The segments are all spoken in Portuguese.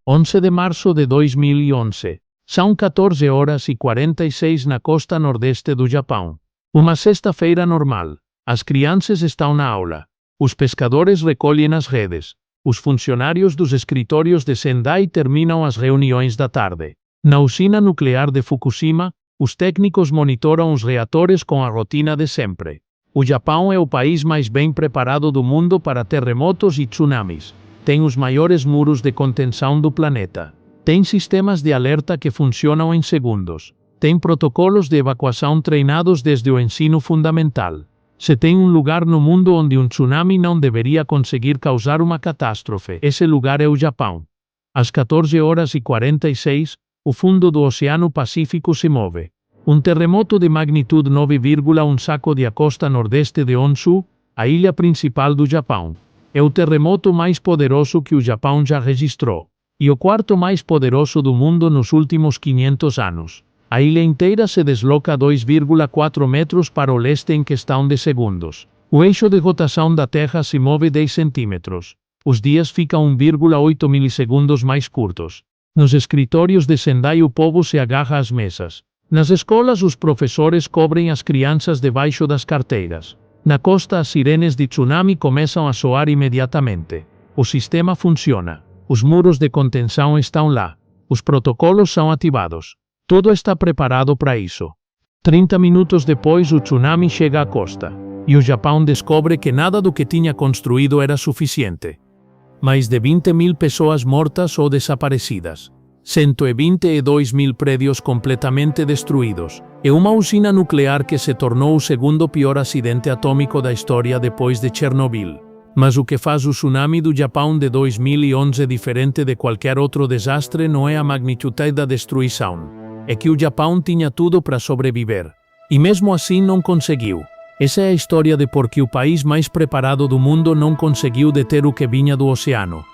11 de março de 2011. São 14 horas e 46 na costa nordeste do Japão. Uma sexta-feira normal. As crianças estão na aula. Os pescadores recolhem as redes. Os funcionários dos escritórios de Sendai terminam as reuniões da tarde. Na usina nuclear de Fukushima, os técnicos monitoram os reatores com a rotina de sempre. O Japão é o país mais bem preparado do mundo para terremotos e tsunamis. Tem os maiores muros de contenção do planeta. Tem sistemas de alerta que funcionam em segundos. Tem protocolos de evacuação treinados desde o ensino fundamental. Se tem um lugar no mundo onde um tsunami não deveria conseguir causar uma catástrofe, esse lugar é o Japão. Às 14 horas e 46, o fundo do Oceano Pacífico se move. Um terremoto de magnitude 9,1 sacode a costa nordeste de Honshu, a ilha principal do Japão. É o terremoto mais poderoso que o Japão já registrou. E o quarto mais poderoso do mundo nos últimos 500 anos. A ilha inteira se desloca 2,4 metros para o leste em questão de segundos. O eixo de rotação da Terra se move 10 centímetros. Os dias ficam 1,8 milissegundos mais curtos. Nos escritórios de Sendai o povo se agarra às mesas. Nas escolas os professores cobrem as crianças debaixo das carteiras. Na costa as sirenes de tsunami começam a soar imediatamente. O sistema funciona. Os muros de contenção estão lá. Os protocolos são ativados. Tudo está preparado para isso. 30 minutos depois o tsunami chega à costa. E o Japão descobre que nada do que tinha construído era suficiente. Mais de 20.000 pessoas mortas ou desaparecidas. 122.000 prédios completamente destruídos. E uma usina nuclear que se tornou o segundo pior acidente atômico da história depois de Chernobyl. Mas o que faz o tsunami do Japão de 2011 diferente de qualquer outro desastre não é a magnitude da destruição. É que o Japão tinha tudo para sobreviver. E mesmo assim não conseguiu. Essa é a história de por que o país mais preparado do mundo não conseguiu deter o que vinha do oceano.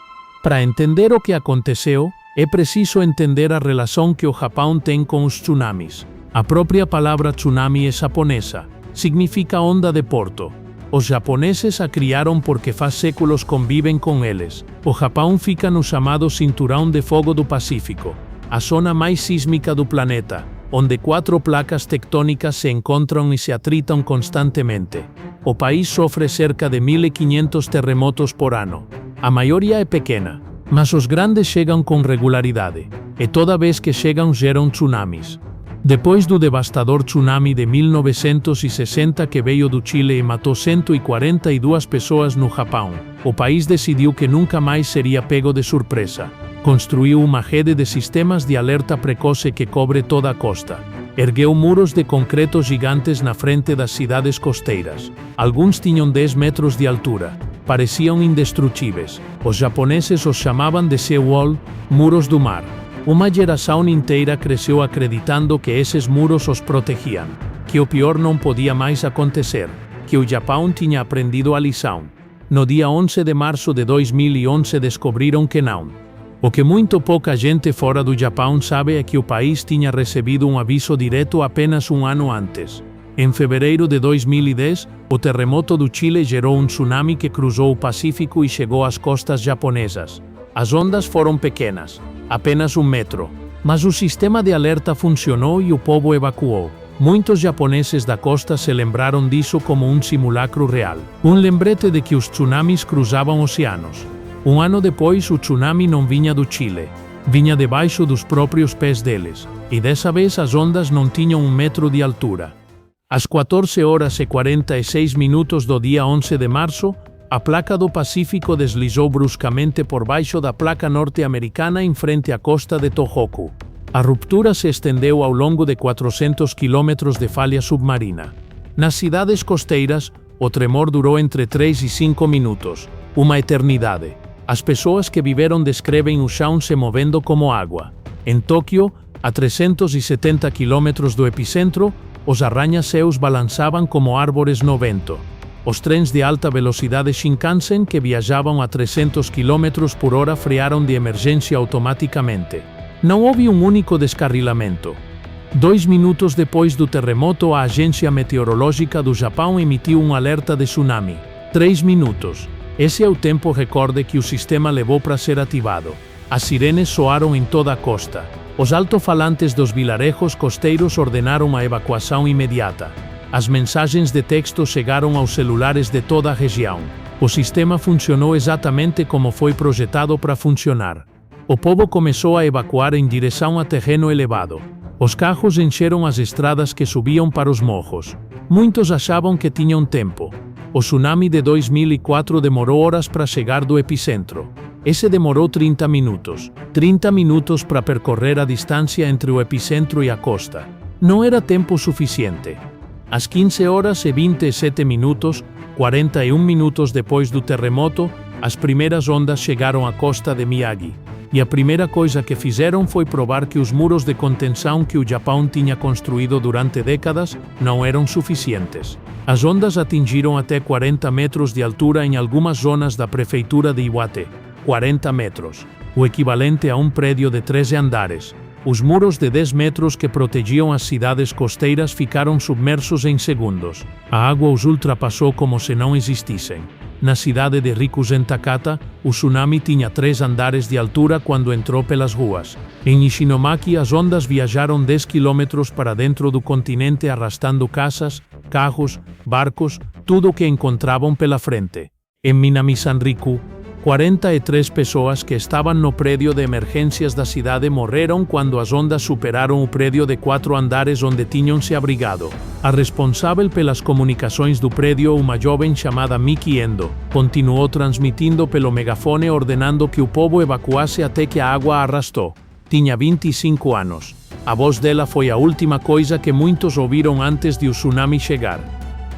Para entender o que aconteceu, é preciso entender a relação que o Japão tem com os tsunamis. A própria palavra tsunami é japonesa. Significa onda de porto. Os japoneses a criaram porque faz séculos convivem com eles. O Japão fica no chamado Cinturão de Fogo do Pacífico, a zona mais sísmica do planeta, onde 4 placas tectônicas se encontram e se atritam constantemente. O país sofre cerca de 1.500 terremotos por ano. A maioria é pequena, mas os grandes chegam com regularidade, e toda vez que chegam geram tsunamis. Depois do devastador tsunami de 1960 que veio do Chile e matou 142 pessoas no Japão, o país decidiu que nunca mais seria pego de surpresa. Construiu uma rede de sistemas de alerta precoce que cobre toda a costa. Ergueu muros de concreto gigantes na frente das cidades costeiras. Alguns tinham 10 metros de altura. Pareciam indestrutíveis. Os japoneses os chamavam de Sea Wall, muros do mar. Uma geração inteira cresceu acreditando que esses muros os protegiam, que o pior não podia mais acontecer, que o Japão tinha aprendido a lição. No dia 11 de março de 2011 descobriram que não. O que muito pouca gente fora do Japão sabe é que o país tinha recebido um aviso direto apenas um ano antes. Em fevereiro de 2010, o terremoto do Chile gerou um tsunami que cruzou o Pacífico e chegou às costas japonesas. As ondas foram pequenas, apenas 1 metro, mas o sistema de alerta funcionou e o povo evacuou. Muitos japoneses da costa se lembraram disso como um simulacro real, um lembrete de que os tsunamis cruzavam oceanos. Um ano depois, o tsunami não vinha do Chile, vinha debaixo dos próprios pés deles, e dessa vez as ondas não tinham 1 metro de altura. Às 14 horas e 46 minutos do dia 11 de março, a placa do Pacífico deslizou bruscamente por baixo da placa norte-americana em frente à costa de Tohoku. A ruptura se estendeu ao longo de 400 quilômetros de falha submarina. Nas cidades costeiras, o tremor durou entre 3 e 5 minutos, uma eternidade. As pessoas que viveram descrevem o chão se movendo como água. Em Tóquio, a 370 quilômetros do epicentro, os arranha-céus balançavam como árvores no vento. Os trens de alta velocidade Shinkansen que viajavam a 300 km por hora frearam de emergência automaticamente. Não houve um único descarrilamento. 2 minutos depois do terremoto, a Agência Meteorológica do Japão emitiu um alerta de tsunami. 3 minutos. Esse é o tempo recorde que o sistema levou para ser ativado. As sirenes soaram em toda a costa. Os alto-falantes dos vilarejos costeiros ordenaram a evacuação imediata. As mensagens de texto chegaram aos celulares de toda a região. O sistema funcionou exatamente como foi projetado para funcionar. O povo começou a evacuar em direção a terreno elevado. Os carros encheram as estradas que subiam para os morros. Muitos achavam que tinham tempo. O tsunami de 2004 demorou horas para chegar do epicentro. Esse demorou 30 minutos. 30 minutos para percorrer a distância entre o epicentro e a costa. Não era tempo suficiente. Às 15 horas e 27 minutos, 41 minutos depois do terremoto, as primeiras ondas chegaram à costa de Miyagi. E a primeira coisa que fizeram foi provar que os muros de contenção que o Japão tinha construído durante décadas não eram suficientes. As ondas atingiram até 40 metros de altura em algumas zonas da prefeitura de Iwate. 40 metros, o equivalente a um prédio de 13 andares. Os muros de 10 metros que protegiam as cidades costeiras ficaram submersos em segundos. A água os ultrapassou como se não existissem. Na cidade de Rikuzen Takata, o tsunami tinha 3 andares de altura quando entrou pelas ruas. Em Ishinomaki, as ondas viajaram 10 quilômetros para dentro do continente arrastando casas, carros, barcos, tudo o que encontravam pela frente. Em Minami-Sanriku, 43 pessoas que estavam no prédio de emergências da cidade morreram quando as ondas superaram o prédio de 4 andares onde tinham se abrigado. A responsável pelas comunicações do prédio, uma jovem chamada Miki Endo, continuou transmitindo pelo megafone ordenando que o povo evacuasse até que a água a arrastou. Tinha 25 anos. A voz dela foi a última coisa que muitos ouviram antes de o tsunami chegar.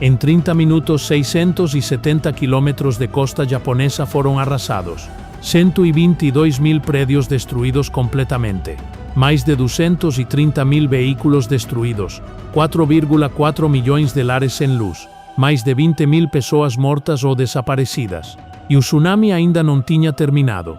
Em 30 minutos, 670 quilômetros de costa japonesa foram arrasados. 122 mil prédios destruídos completamente. Mais de 230 mil veículos destruídos. 4,4 milhões de lares sem luz. Mais de 20 mil pessoas mortas ou desaparecidas. E o tsunami ainda não tinha terminado.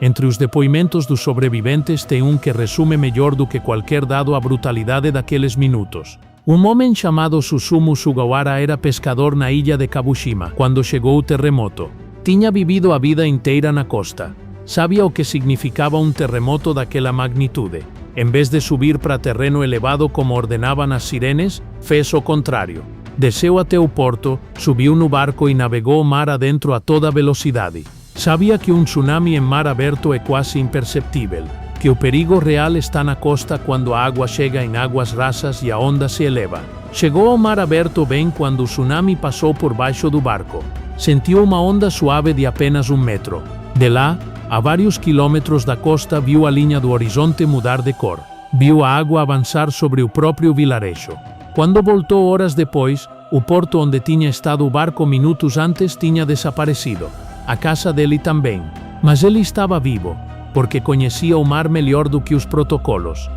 Entre os depoimentos dos sobreviventes tem um que resume melhor do que qualquer dado a brutalidade daqueles minutos. Um homem chamado Susumu Sugawara era pescador na ilha de Kabushima quando chegou o terremoto. Tinha vivido a vida inteira na costa. Sabia o que significava um terremoto daquela magnitude. Em vez de subir para terreno elevado como ordenavam as sirenes, fez o contrário. Desceu até o porto, subiu no barco e navegou o mar adentro a toda velocidade. Sabia que um tsunami em mar aberto é quase imperceptível. Que o perigo real está na costa quando a água chega em águas rasas e a onda se eleva. Chegou ao mar aberto bem quando o tsunami passou por baixo do barco. Sentiu uma onda suave de apenas 1 metro. De lá, a vários quilômetros da costa, viu a linha do horizonte mudar de cor. Viu a água avançar sobre o próprio vilarejo. Quando voltou horas depois, o porto onde tinha estado o barco minutos antes tinha desaparecido. A casa dele também. Mas ele estava vivo, porque conhecia o mar melhor do que os protocolos.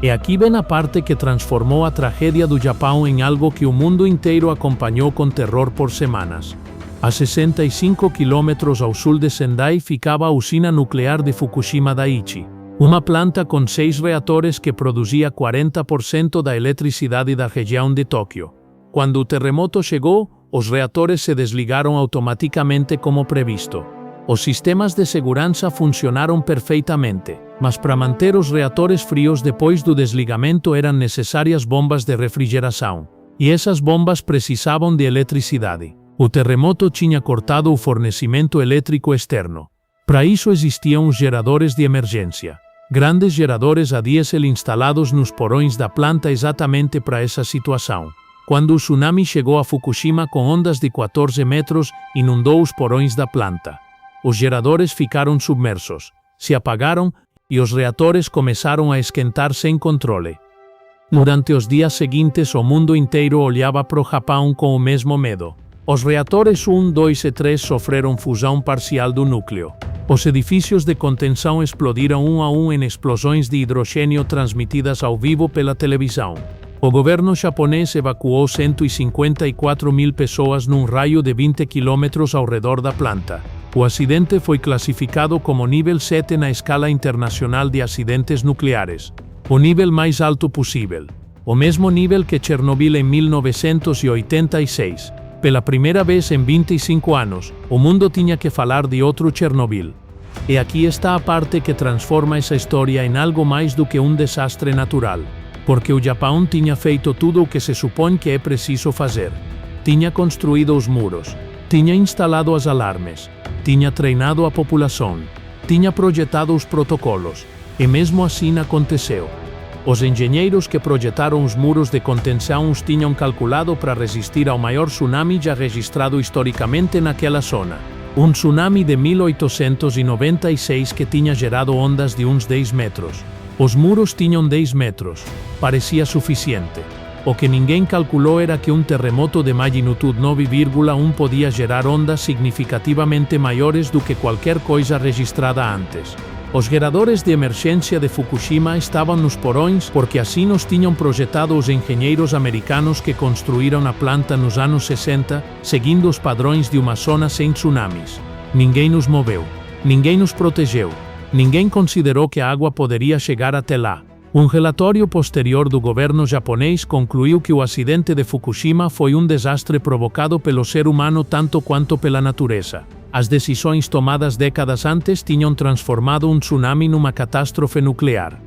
E aqui vem a parte que transformou a tragédia do Japão em algo que o mundo inteiro acompanhou com terror por semanas. A 65 quilômetros ao sul de Sendai ficava a usina nuclear de Fukushima Daiichi, uma planta com 6 reatores que produzia 40% da eletricidade da região de Tóquio. Quando o terremoto chegou, os reatores se desligaram automaticamente como previsto. Os sistemas de segurança funcionaram perfeitamente, mas para manter os reatores frios depois do desligamento eram necessárias bombas de refrigeração. E essas bombas precisavam de eletricidade. O terremoto tinha cortado o fornecimento elétrico externo. Para isso existiam os geradores de emergência. Grandes geradores a diesel instalados nos porões da planta exatamente para essa situação. Quando o tsunami chegou a Fukushima com ondas de 14 metros, inundou os porões da planta. Os geradores ficaram submersos, se apagaram e os reatores começaram a esquentar sem controle. Durante os dias seguintes, o mundo inteiro olhava para o Japão com o mesmo medo. Os reatores 1, 2 e 3 sofreram fusão parcial do núcleo. Os edifícios de contenção explodiram um a um em explosões de hidrogênio transmitidas ao vivo pela televisão. O governo japonês evacuou 154 mil pessoas num raio de 20 quilômetros ao redor da planta. O acidente foi classificado como nível 7 na escala internacional de acidentes nucleares, o nível mais alto possível, o mesmo nível que Chernobyl em 1986. Pela primeira vez em 25 anos, o mundo tinha que falar de outro Chernobyl. E aqui está a parte que transforma essa história em algo mais do que um desastre natural. Porque o Japão tinha feito tudo o que se supõe que é preciso fazer. Tinha construído os muros, tinha instalado as alarmes, tinha treinado a população, tinha projetado os protocolos, e mesmo assim aconteceu. Os engenheiros que projetaram os muros de contenção os tinham calculado para resistir ao maior tsunami já registrado historicamente naquela zona. Um tsunami de 1896 que tinha gerado ondas de uns 10 metros. Os muros tinham 10 metros. Parecia suficiente. O que ninguém calculou era que um terremoto de magnitude 9,1 podia gerar ondas significativamente maiores do que qualquer coisa registrada antes. Os geradores de emergência de Fukushima estavam nos porões porque assim os tinham projetado os engenheiros americanos que construíram a planta nos anos 60, seguindo os padrões de uma zona sem tsunamis. Ninguém nos moveu. Ninguém nos protegeu. Ninguém considerou que a água poderia chegar até lá. Um relatório posterior do governo japonês concluiu que o acidente de Fukushima foi um desastre provocado pelo ser humano tanto quanto pela natureza. As decisões tomadas décadas antes tinham transformado um tsunami numa catástrofe nuclear.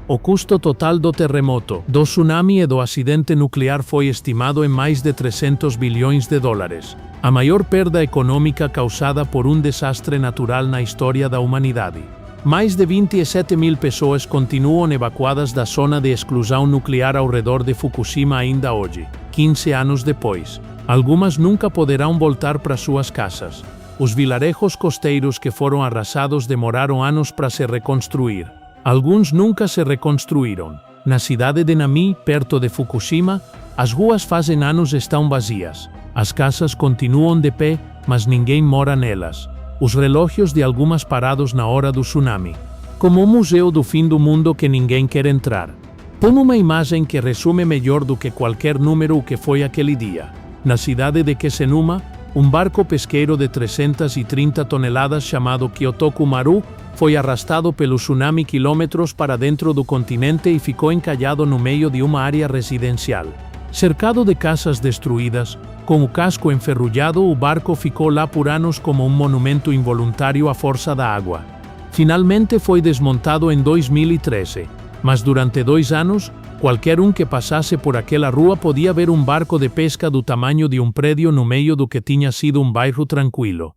O custo total do terremoto, do tsunami e do acidente nuclear foi estimado em mais de 300 bilhões de dólares. A maior perda econômica causada por um desastre natural na história da humanidade. Mais de 27 mil pessoas continuam evacuadas da zona de exclusão nuclear ao redor de Fukushima ainda hoje, 15 anos depois. Algumas nunca poderão voltar para suas casas. Os vilarejos costeiros que foram arrasados demoraram anos para se reconstruir. Alguns nunca se reconstruíram. Na cidade de Nami, perto de Fukushima, as ruas fazem anos estão vazias. As casas continuam de pé, mas ninguém mora nelas. Os relógios de algumas parados na hora do tsunami. Como um museu do fim do mundo que ninguém quer entrar. Como uma imagem que resume melhor do que qualquer número o que foi aquele dia. Na cidade de Kesenuma, um barco pesqueiro de 330 toneladas chamado Kyotoku Maru foi arrastado pelo tsunami quilômetros para dentro do continente e ficou encalhado no meio de uma área residencial. Cercado de casas destruídas, com o casco enferrujado, o barco ficou lá por anos como um monumento involuntário à força da água. Finalmente foi desmontado em 2013, mas durante 2 anos, qualquer que passasse por aquela rua podia ver um barco de pesca do tamanho de um prédio no meio do que tinha sido um bairro tranquilo.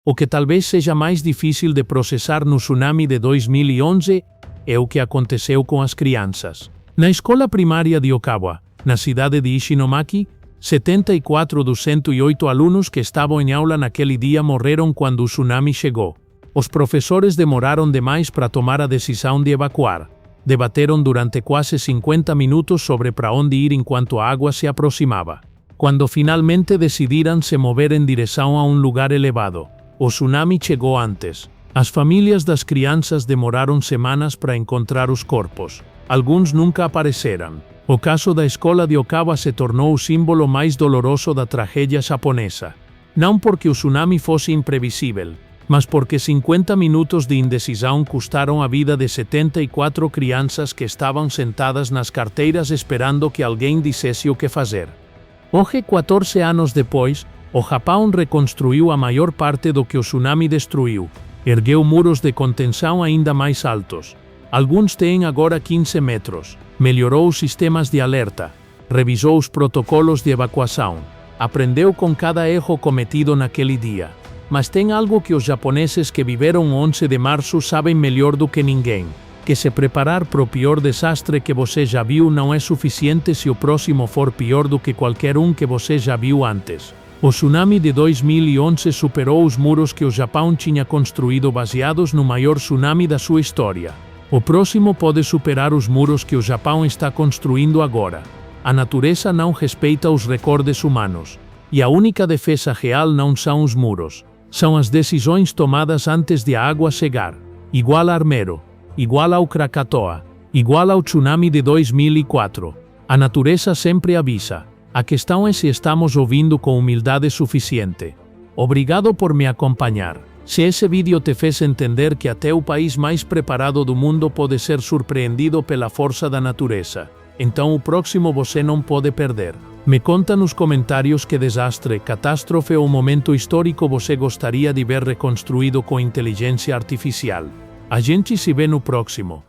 O que talvez seja mais difícil de processar no tsunami de 2011 é o que aconteceu com as crianças. Na escola primária de Okawa, na cidade de Ishinomaki, 74 dos 108 alunos que estavam em aula naquele dia morreram quando o tsunami chegou. Os professores demoraram demais para tomar a decisão de evacuar. Debateram durante quase 50 minutos sobre para onde ir enquanto a água se aproximava. Quando finalmente decidiram se mover em direção a um lugar elevado, o tsunami chegou antes. As famílias das crianças demoraram semanas para encontrar os corpos. Alguns nunca apareceram. O caso da escola de Okawa se tornou o símbolo mais doloroso da tragédia japonesa. Não porque o tsunami fosse imprevisível, mas porque 50 minutos de indecisão custaram a vida de 74 crianças que estavam sentadas nas carteiras esperando que alguém dissesse o que fazer. Hoje, 14 anos depois, o Japão reconstruiu a maior parte do que o tsunami destruiu. Ergueu muros de contenção ainda mais altos. Alguns têm agora 15 metros. Melhorou os sistemas de alerta. Revisou os protocolos de evacuação. Aprendeu com cada erro cometido naquele dia. Mas tem algo que os japoneses que viveram 11 de março sabem melhor do que ninguém. Que se preparar para o pior desastre que você já viu não é suficiente se o próximo for pior do que qualquer que você já viu antes. O tsunami de 2011 superou os muros que o Japão tinha construído baseados no maior tsunami da sua história. O próximo pode superar os muros que o Japão está construindo agora. A natureza não respeita os recordes humanos. E a única defesa real não são os muros. São as decisões tomadas antes de a água chegar. Igual a Armero. Igual ao Krakatoa. Igual ao tsunami de 2004. A natureza sempre avisa. A questão é se estamos ouvindo com humildade suficiente. Obrigado por me acompanhar. Se esse vídeo te fez entender que até o país mais preparado do mundo pode ser surpreendido pela força da natureza, Então o próximo você não pode perder. Me conta nos comentários que desastre, catástrofe ou momento histórico você gostaria de ver reconstruído com inteligência artificial. A gente se vê no próximo.